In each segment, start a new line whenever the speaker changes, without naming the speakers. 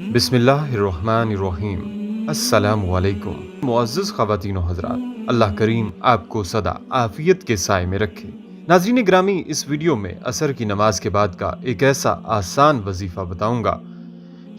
बिस्मिल्लाहिर्रहमानिर्रहीम। अस्सलामु अलैकुम। मुअज़्ज़ज़ ख़वातीन व हज़रात, अल्लाह करीम आपको सदा आफ़ियत के साए में रखे। नाज़रीन ग्रामी, इस वीडियो में असर की नमाज के बाद का एक ऐसा आसान वजीफ़ा बताऊंगा।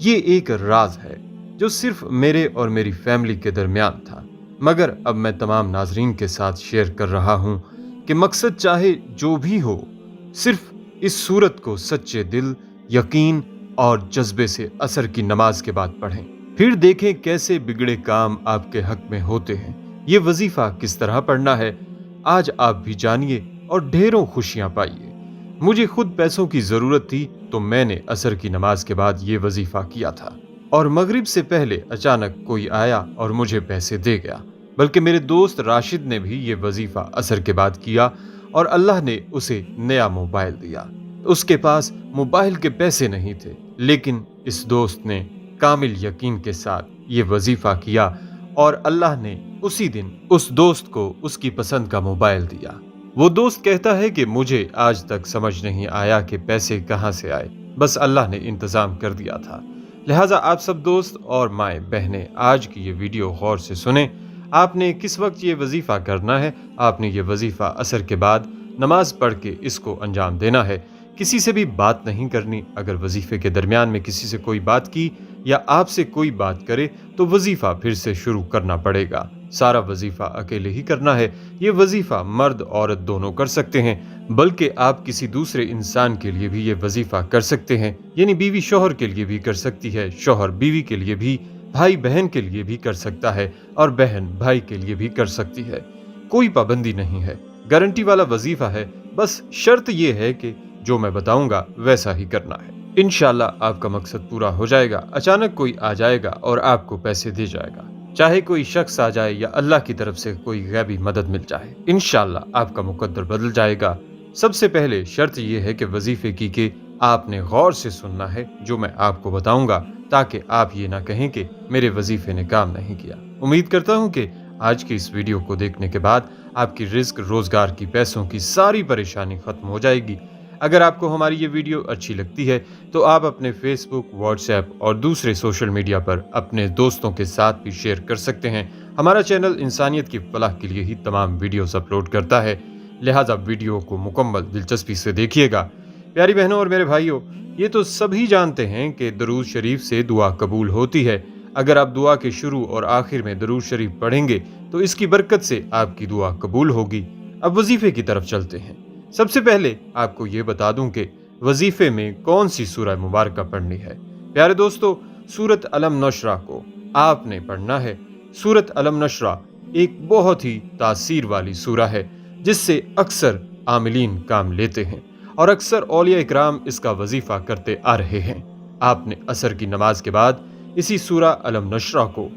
ये एक राज है जो सिर्फ मेरे और मेरी फैमिली के दरमियान था, मगर अब मैं तमाम नाज़रीन के साथ शेयर कर रहा हूँ कि मकसद चाहे जो भी हो, सिर्फ इस सूरत को सच्चे दिल, यकीन और जज्बे से असर की नमाज के बाद पढ़ें। फिर देखें कैसे बिगड़े काम आपके हक में होते हैं। ये वजीफा किस तरह पढ़ना है, आज आप भी जानिए और ढेरों खुशियां पाइए। मुझे खुद पैसों की जरूरत थी तो मैंने असर की नमाज के बाद ये वजीफा किया था, और मगरिब से पहले अचानक कोई आया और मुझे पैसे दे गया। बल्कि मेरे दोस्त राशिद ने भी ये वजीफा असर के बाद किया और अल्लाह ने उसे नया मोबाइल दिया। उसके पास मोबाइल के पैसे नहीं थे, लेकिन इस दोस्त ने कामिल यकीन के साथ ये वजीफा किया और अल्लाह ने उसी दिन उस दोस्त को उसकी पसंद का मोबाइल दिया। वो दोस्त कहता है कि मुझे आज तक समझ नहीं आया कि पैसे कहाँ से आए, बस अल्लाह ने इंतजाम कर दिया था। लिहाजा आप सब दोस्त और माए बहनें आज की ये वीडियो गौर से सुने। आपने किस वक्त ये वजीफा करना है? आपने ये वजीफा असर के बाद नमाज पढ़ के इसको अंजाम देना है। किसी से भी बात नहीं करनी। अगर वजीफे के दरमियान में किसी से कोई बात की या आपसे कोई बात करे तो वजीफा फिर से शुरू करना पड़ेगा। सारा वजीफा अकेले ही करना है। ये वजीफा मर्द औरत दोनों कर सकते हैं, बल्कि आप किसी दूसरे इंसान के लिए भी ये वजीफा कर सकते हैं। यानी बीवी शोहर के लिए भी कर सकती है, शोहर बीवी के लिए भी, भाई बहन के लिए भी कर सकता है और बहन भाई के लिए भी कर सकती है। कोई पाबंदी नहीं है, गारंटी वाला वजीफा है। बस शर्त यह है कि जो मैं बताऊंगा वैसा ही करना है। इंशाल्लाह आपका मकसद पूरा हो जाएगा। अचानक कोई आ जाएगा और आपको पैसे दे जाएगा, चाहे कोई शख्स आ जाए या अल्लाह की तरफ से कोई गैबी मदद मिल जाए, इंशाल्लाह आपका मुकद्दर बदल जाएगा। सबसे पहले शर्त यह है कि वजीफे की कि आपने गौर से सुनना है जो मैं आपको बताऊंगा, ताकि आप ये ना कहें कि मेरे वजीफे ने काम नहीं किया। उम्मीद करता हूँ कि आज की इस वीडियो को देखने के बाद आपकी रिस्क, रोजगार की, पैसों की सारी परेशानी खत्म हो जाएगी। अगर आपको हमारी ये वीडियो अच्छी लगती है तो आप अपने फेसबुक, व्हाट्सएप और दूसरे सोशल मीडिया पर अपने दोस्तों के साथ भी शेयर कर सकते हैं। हमारा चैनल इंसानियत की फलाह के लिए ही तमाम वीडियोस अपलोड करता है, लिहाजा वीडियो को मुकम्मल दिलचस्पी से देखिएगा। प्यारी बहनों और मेरे भाइयों, ये तो सभी जानते हैं कि दरूद शरीफ से दुआ कबूल होती है। अगर आप दुआ के शुरू और आखिर में दरूद शरीफ पढ़ेंगे तो इसकी बरकत से आपकी दुआ कबूल होगी। अब वजीफे की तरफ चलते हैं। सबसे पहले आपको ये बता दूं कि वजीफे में कौन सी सूरह मुबारक पढ़नी है। प्यारे दोस्तों, सूरत अलम नशरा को आपने पढ़ना है। सूरत अलम नशरा एक बहुत ही तासीर वाली सूरह है, जिससे अक्सर आमिलीन काम लेते हैं और अक्सर औलिया इकराम इसका वजीफा करते आ रहे हैं। आपने असर की नमाज के बाद इसी सूरह अलम नशरा को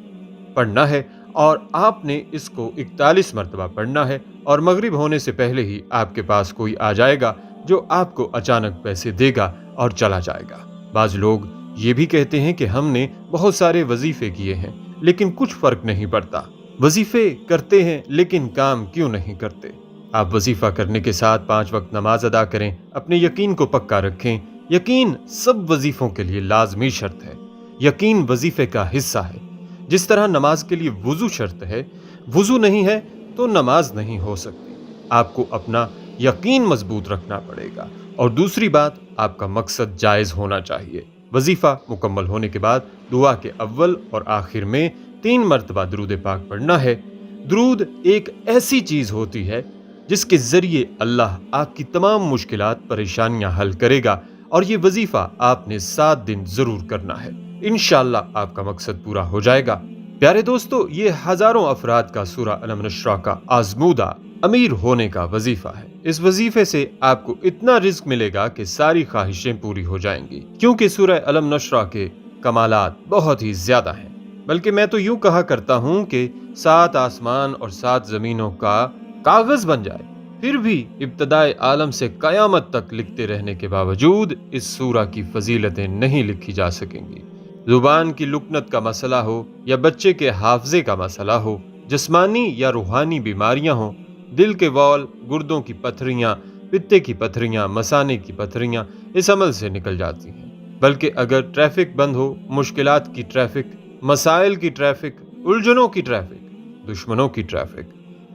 पढ़ना है और आपने इसको 41 मरतबा पढ़ना है, और मगरिब होने से पहले ही आपके पास कोई आ जाएगा जो आपको अचानक पैसे देगा और चला जाएगा। बाज लोग ये भी कहते हैं कि हमने बहुत सारे वजीफे किए हैं लेकिन कुछ फर्क नहीं पड़ता। वजीफे करते हैं लेकिन काम क्यों नहीं करते? आप वजीफा करने के साथ 5 वक्त नमाज अदा करें, अपने यकीन को पक्का रखें। यकीन सब वजीफों के लिए लाजमी शर्त है। यकीन वजीफे का हिस्सा है। जिस तरह नमाज के लिए वुजू शर्त है, वुजू नहीं है तो नमाज नहीं हो सकती। आपको अपना यकीन मजबूत रखना पड़ेगा, और दूसरी बात, आपका मकसद जायज होना चाहिए। वजीफा मुकम्मल होने के बाद दुआ के अव्वल और आखिर में 3 मरतबा दरूद पाक पढ़ना है। दरूद एक ऐसी चीज होती है जिसके जरिए अल्लाह आपकी तमाम मुश्किलात, परेशानियां हल करेगा, और ये वजीफा आपने 7 दिन जरूर करना है। इंशाअल्लाह आपका मकसद पूरा हो जाएगा। प्यारे दोस्तों, ये हजारों अफराद का सूरह अलम नशरा का आजमूदा अमीर होने का वजीफा है। इस वजीफे से आपको इतना रिस्क मिलेगा कि सारी ख्वाहिशें पूरी हो जाएंगी, क्योंकि सूरह अलम नशरा के कमालात बहुत ही ज्यादा हैं। बल्कि मैं तो यूं कहा करता हूं कि 7 आसमान और 7 जमीनों का कागज बन जाए, फिर भी इब्तदाए आलम से कयामत तक लिखते रहने के बावजूद इस सूरह की फजीलतें नहीं लिखी जा सकेंगी। जुबान की लुकनत का मसला हो या बच्चे के हाफजे का मसला हो, जिस्मानी या रूहानी बीमारियां हो, दिल के वॉल, गुर्दों की पथरियां, पित्ते की पथरियां, मसाने की पथरियां इस अमल से निकल जाती हैं। बल्कि अगर ट्रैफिक बंद हो, मुश्किलात की ट्रैफिक, मसाइल की ट्रैफिक, उलझनों की ट्रैफिक, दुश्मनों की ट्रैफिक,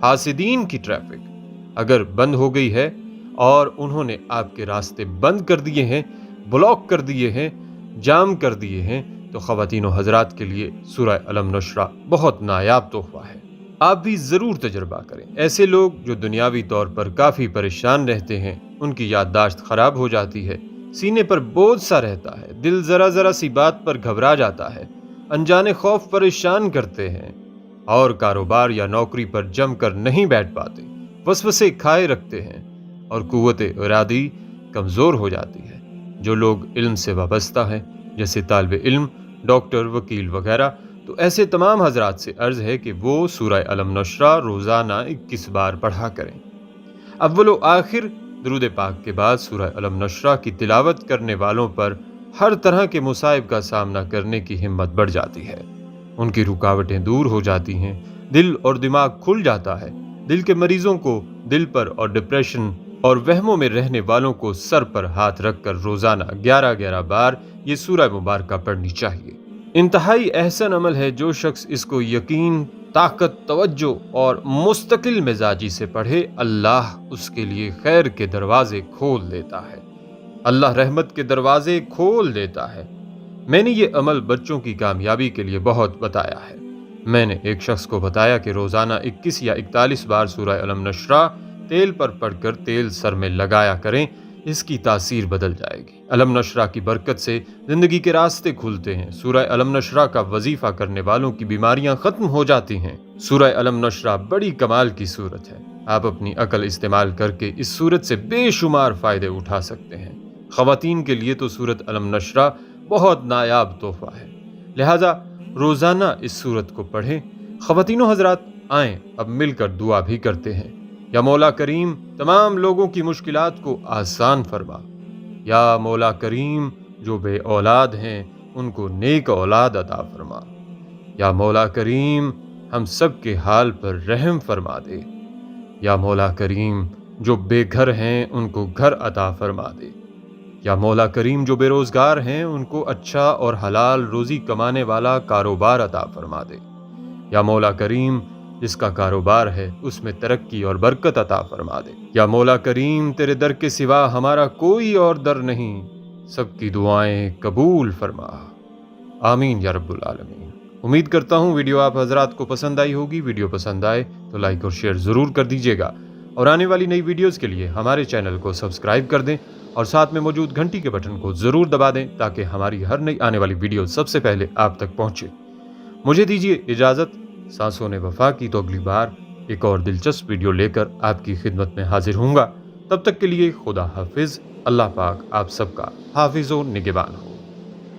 हासिदीन की ट्रैफिक अगर बंद हो गई है और उन्होंने आपके रास्ते बंद कर दिए हैं, ब्लॉक कर दिए हैं, जाम कर दिए हैं, तो ख़वातीन व हज़रात के लिए सूरह अलम नशरा बहुत नायाब तोहफा है। आप भी ज़रूर तजर्बा करें। ऐसे लोग जो दुनियावी तौर पर काफ़ी परेशान रहते हैं, उनकी याददाश्त ख़राब हो जाती है, सीने पर बोझ सा रहता है, दिल ज़रा ज़रा सी बात पर घबरा जाता है, अनजाने खौफ परेशान करते हैं और कारोबार या नौकरी पर जमकर नहीं बैठ पाते, वसवसे खाए रखते हैं और कुव्वत इरादी कमज़ोर हो जाती है। जो लोग इल्म से वाबस्ता हैं, जैसे तालिब इल्म, डॉक्टर, वकील वगैरह, तो ऐसे तमाम हजरात से अर्ज़ है कि वो सूरह अलम नशरा रोज़ाना 21 बार पढ़ा करें। अव्वल व आखिर दुरूद पाक के बाद सूरह अलम नशरा की तिलावत करने वालों पर हर तरह के मुसाइब का सामना करने की हिम्मत बढ़ जाती है, उनकी रुकावटें दूर हो जाती हैं, दिल और दिमाग खुल जाता है। दिल के मरीजों को दिल पर और डिप्रेशन और वहमों में रहने वालों को सर पर हाथ रखकर रोज़ाना 11-11 बार ये सूरह मुबारका पढ़नी चाहिए। इंतहाई एहसन अमल है। जो शख्स इसको यकीन, ताकत, तवज्जो और मुस्तकिल मिजाजी से पढ़े, अल्लाह उसके लिए खैर के दरवाजे खोल देता है, अल्लाह रहमत के दरवाजे खोल देता है। मैंने ये अमल बच्चों की कामयाबी के लिए बहुत बताया है। मैंने एक शख्स को बताया कि रोज़ाना 21 या 41 बार सूरह अलम नशरा तेल पर पढ़कर तेल सर में लगाया करें, इसकी तासीर बदल जाएगी। अलम नशरा की बरकत से ज़िंदगी के रास्ते खुलते हैं। सूरह अलम नशरा का वजीफ़ा करने वालों की बीमारियां ख़त्म हो जाती हैं। सूरह अलम नशरा बड़ी कमाल की सूरत है। आप अपनी अकल इस्तेमाल करके इस सूरत से बेशुमार फ़ायदे उठा सकते हैं। ख़वातीन के लिए तो सूरत अलम नशरा बहुत नायाब तोहफ़ा है, लिहाजा रोज़ाना इस सूरत को पढ़ें। ख़वातीनो हज़रात, आएँ अब मिलकर दुआ भी करते हैं। या मौला करीम तमाम लोगों की मुश्किलात को आसान फरमा। या मौला करीम जो बे औलाद हैं उनको नेक औलाद अता फरमा। या मौला करीम हम सब के हाल पर रहम फरमा दे। या मौला करीम जो बेघर हैं उनको घर अता फरमा दे। या मौला करीम जो बेरोज़गार हैं उनको अच्छा और हलाल रोज़ी कमाने वाला कारोबार अता फरमा दे। या मौला करीम जिसका कारोबार है उसमें तरक्की और बरकत अता फरमा दे। या मौला करीम तेरे दर के सिवा हमारा कोई और दर नहीं, सबकी दुआएं कबूल फरमा। आमीन या रब्बुल आलमीन। उम्मीद करता हूँ वीडियो आप हजरात को पसंद आई होगी। वीडियो पसंद आए तो लाइक और शेयर ज़रूर कर दीजिएगा और आने वाली नई वीडियोज़ के लिए हमारे चैनल को सब्सक्राइब कर दें और साथ में मौजूद घंटी के बटन को ज़रूर दबा दें ताकि हमारी हर नई आने वाली वीडियो सबसे पहले आप तक पहुँचे। मुझे दीजिए इजाज़त। सांसों ने वफा की तो अगली बार एक और दिलचस्प वीडियो लेकर आपकी खिदमत में हाजिर होऊंगा। तब तक के लिए खुदा हाफिज़। अल्लाह पाक आप सबका हाफिज़ व निगहबान हो।